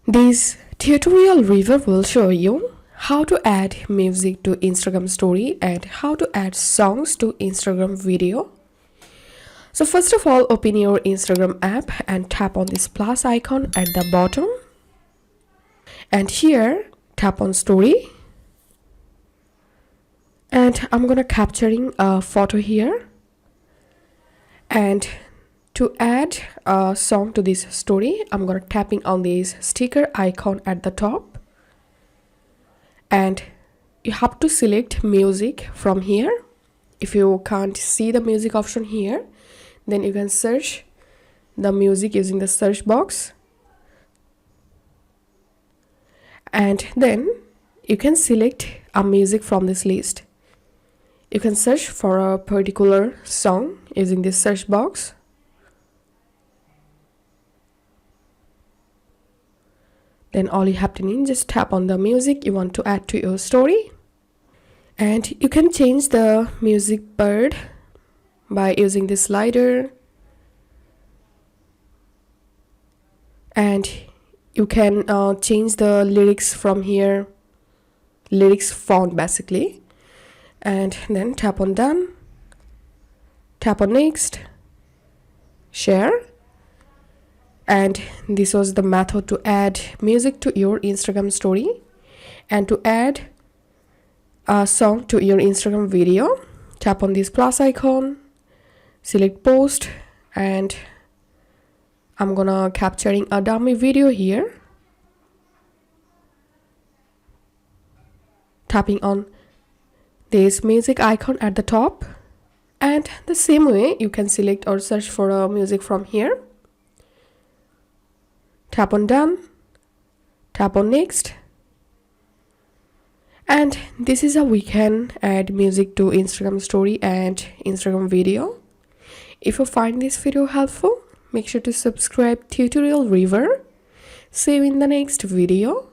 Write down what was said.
This tutorial review will show you how to add music to Instagram story and how to add songs to Instagram video. So first of all, open your Instagram app and tap on this plus icon at the bottom. And here, tap on story. And I'm gonna capturing a photo here. And to add a song to this story, I'm gonna tapping on this sticker icon at the top. And you have to select music from here. If you can't see the music option here, then you can search the music using the search box. And then you can select a music from this list. You can search for a particular song using this search box. Then all you have to do is just tap on the music you want to add to your story. And you can change the music bird by using this slider. And you can change the lyrics from here, lyrics font basically. And then tap on done, tap on next, share. And this was the method to add music to your Instagram story and to add a song to your Instagram video. Tap on this plus icon, select post, and I'm gonna capturing a dummy video here. Tapping on this music icon at the top, and the same way you can select or search for a music from here. Tap on done, tap on next, and this is how we can add music to Instagram story and Instagram video. If you find this video helpful, make sure to subscribe tutorial reviewer. See you in the next video.